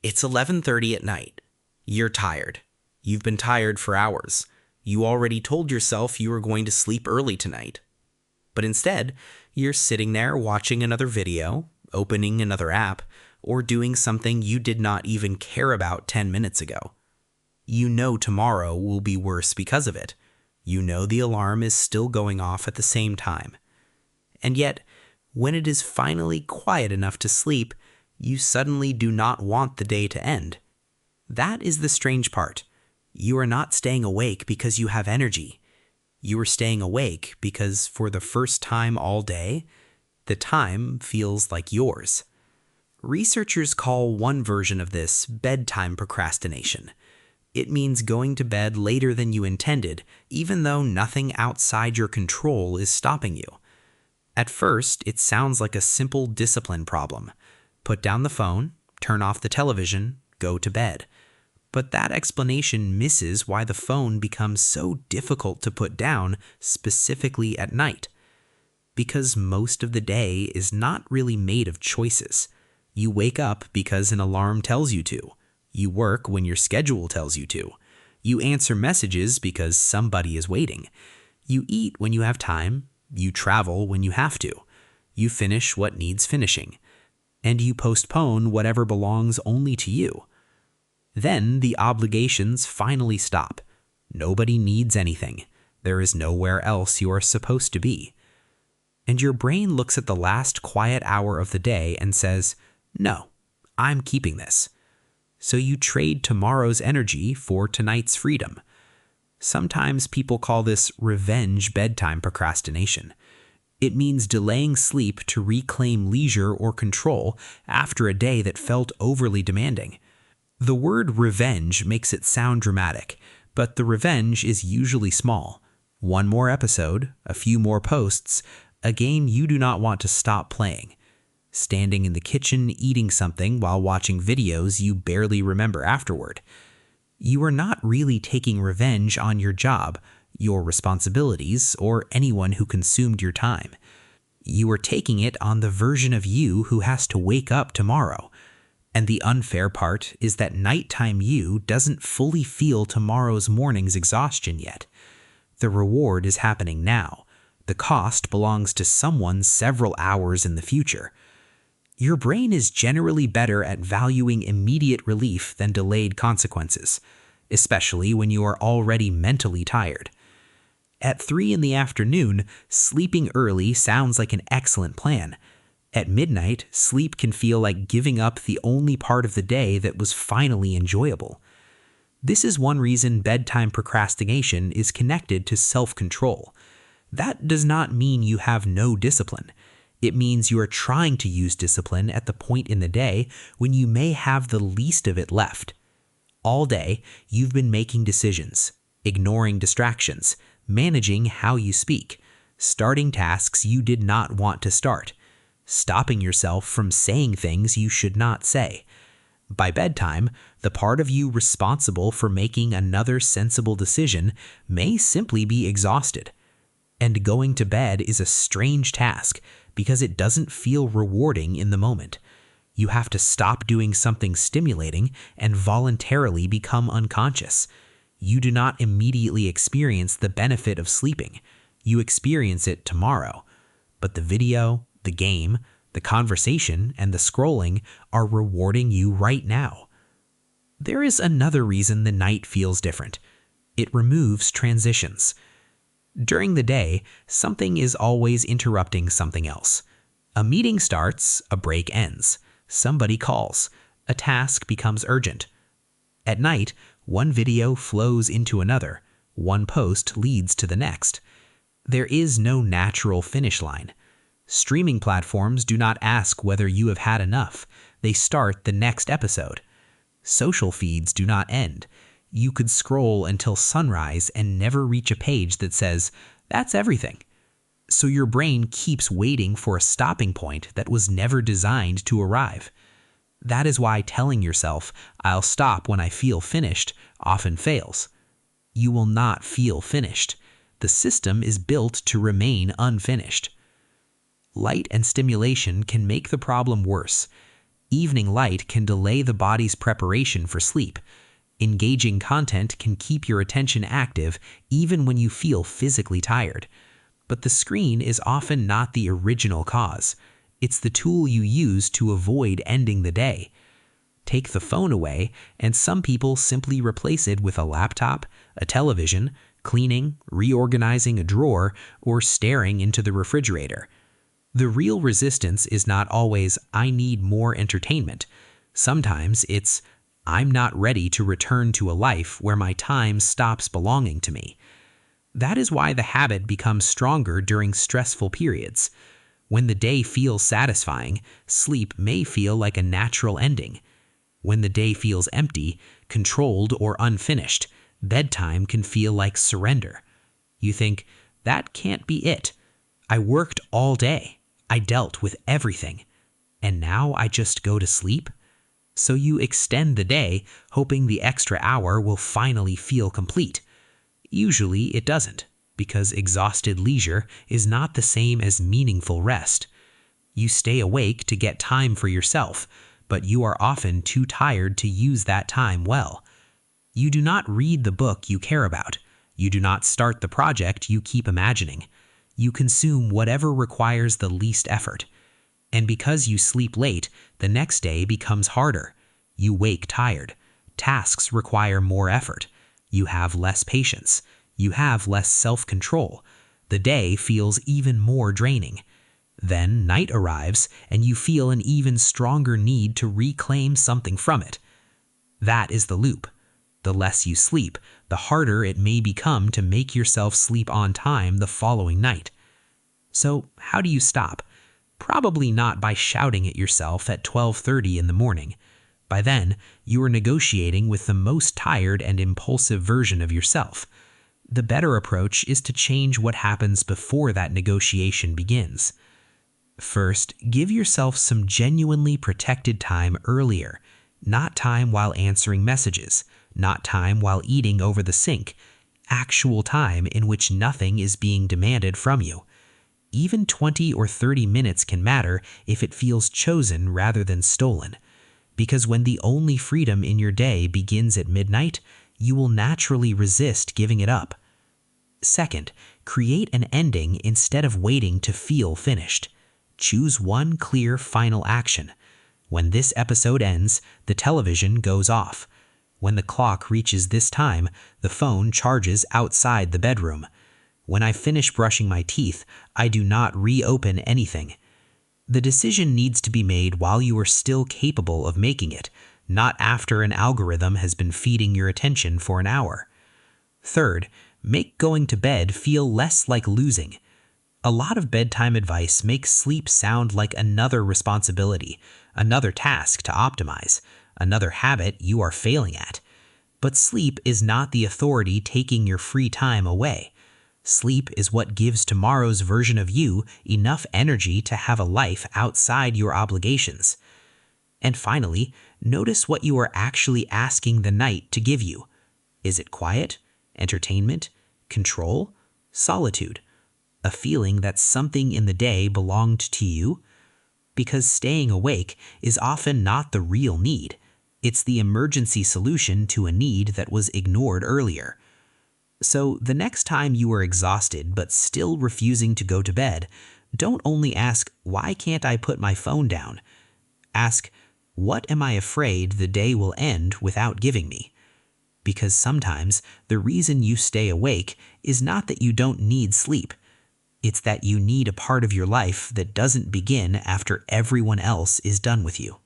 It's 11:30 at night. You're tired. You've been tired for hours. You already told yourself you were going to sleep early tonight. But instead, you're sitting there watching another video, opening another app, or doing something you did not even care about 10 minutes ago. You know tomorrow will be worse because of it. You know the alarm is still going off at the same time. And yet, when it is finally quiet enough to sleep, you suddenly do not want the day to end. That is the strange part. You are not staying awake because you have energy. You are staying awake because for the first time all day, the time feels like yours. Researchers call one version of this bedtime procrastination. It means going to bed later than you intended, even though nothing outside your control is stopping you. At first, it sounds like a simple discipline problem. Put down the phone, turn off the television, go to bed. But that explanation misses why the phone becomes so difficult to put down, specifically at night. Because most of the day is not really made of choices. You wake up because an alarm tells you to. You work when your schedule tells you to. You answer messages because somebody is waiting. You eat when you have time. You travel when you have to. You finish what needs finishing. And you postpone whatever belongs only to you. Then the obligations finally stop. Nobody needs anything. There is nowhere else you are supposed to be. And your brain looks at the last quiet hour of the day and says, "No, I'm keeping this." So you trade tomorrow's energy for tonight's freedom. Sometimes people call this revenge bedtime procrastination. It means delaying sleep to reclaim leisure or control after a day that felt overly demanding. The word revenge makes it sound dramatic, but the revenge is usually small. One more episode, a few more posts, a game you do not want to stop playing. Standing in the kitchen eating something while watching videos you barely remember afterward. You are not really taking revenge on your job, your responsibilities, or anyone who consumed your time. You are taking it on the version of you who has to wake up tomorrow. And the unfair part is that nighttime you doesn't fully feel tomorrow's morning's exhaustion yet. The reward is happening now. The cost belongs to someone several hours in the future. Your brain is generally better at valuing immediate relief than delayed consequences, especially when you are already mentally tired. At 3 in the afternoon, sleeping early sounds like an excellent plan. At midnight, sleep can feel like giving up the only part of the day that was finally enjoyable. This is one reason bedtime procrastination is connected to self-control. That does not mean you have no discipline. It means you are trying to use discipline at the point in the day when you may have the least of it left. All day, you've been making decisions, ignoring distractions, managing how you speak, starting tasks you did not want to start, stopping yourself from saying things you should not say. By bedtime, the part of you responsible for making another sensible decision may simply be exhausted. And going to bed is a strange task because it doesn't feel rewarding in the moment. You have to stop doing something stimulating and voluntarily become unconscious. You do not immediately experience the benefit of sleeping. You experience it tomorrow. But the video, the game, the conversation, and the scrolling are rewarding you right now. There is another reason the night feels different. It removes transitions. During the day, something is always interrupting something else. A meeting starts, a break ends. Somebody calls. A task becomes urgent. At night, one video flows into another. One post leads to the next. There is no natural finish line. Streaming platforms do not ask whether you have had enough. They start the next episode. Social feeds do not end. You could scroll until sunrise and never reach a page that says, "That's everything." So your brain keeps waiting for a stopping point that was never designed to arrive. That is why telling yourself, "I'll stop when I feel finished," often fails. You will not feel finished. The system is built to remain unfinished. Light and stimulation can make the problem worse. Evening light can delay the body's preparation for sleep. Engaging content can keep your attention active even when you feel physically tired. But the screen is often not the original cause. It's the tool you use to avoid ending the day. Take the phone away, and some people simply replace it with a laptop, a television, cleaning, reorganizing a drawer, or staring into the refrigerator. The real resistance is not always, "I need more entertainment." Sometimes it's, "I'm not ready to return to a life where my time stops belonging to me." That is why the habit becomes stronger during stressful periods. When the day feels satisfying, sleep may feel like a natural ending. When the day feels empty, controlled, or unfinished, bedtime can feel like surrender. You think, "That can't be it. I worked all day. I dealt with everything. And now I just go to sleep?" So you extend the day, hoping the extra hour will finally feel complete. Usually it doesn't, because exhausted leisure is not the same as meaningful rest. You stay awake to get time for yourself, but you are often too tired to use that time well. You do not read the book you care about. You do not start the project you keep imagining. You consume whatever requires the least effort. And because you sleep late, the next day becomes harder. You wake tired. Tasks require more effort. You have less patience. You have less self-control. The day feels even more draining. Then night arrives, and you feel an even stronger need to reclaim something from it. That is the loop. The less you sleep, the harder it may become to make yourself sleep on time the following night. So how do you stop? Probably not by shouting at yourself at 12:30 in the morning. By then, you are negotiating with the most tired and impulsive version of yourself. The better approach is to change what happens before that negotiation begins. First, give yourself some genuinely protected time earlier, not time while answering messages, not time while eating over the sink, actual time in which nothing is being demanded from you. Even 20 or 30 minutes can matter if it feels chosen rather than stolen. Because when the only freedom in your day begins at midnight, you will naturally resist giving it up. Second, create an ending instead of waiting to feel finished. Choose one clear final action. When this episode ends, the television goes off. When the clock reaches this time, the phone charges outside the bedroom. When I finish brushing my teeth, I do not reopen anything. The decision needs to be made while you are still capable of making it, not after an algorithm has been feeding your attention for an hour. Third, make going to bed feel less like losing. A lot of bedtime advice makes sleep sound like another responsibility, another task to optimize, another habit you are failing at. But sleep is not the authority taking your free time away. Sleep is what gives tomorrow's version of you enough energy to have a life outside your obligations. And finally, notice what you are actually asking the night to give you. Is it quiet, entertainment, control, solitude? A feeling that something in the day belonged to you? Because staying awake is often not the real need. It's the emergency solution to a need that was ignored earlier. So the next time you are exhausted but still refusing to go to bed, don't only ask, "Why can't I put my phone down?" Ask, "What am I afraid the day will end without giving me?" Because sometimes the reason you stay awake is not that you don't need sleep. It's that you need a part of your life that doesn't begin after everyone else is done with you.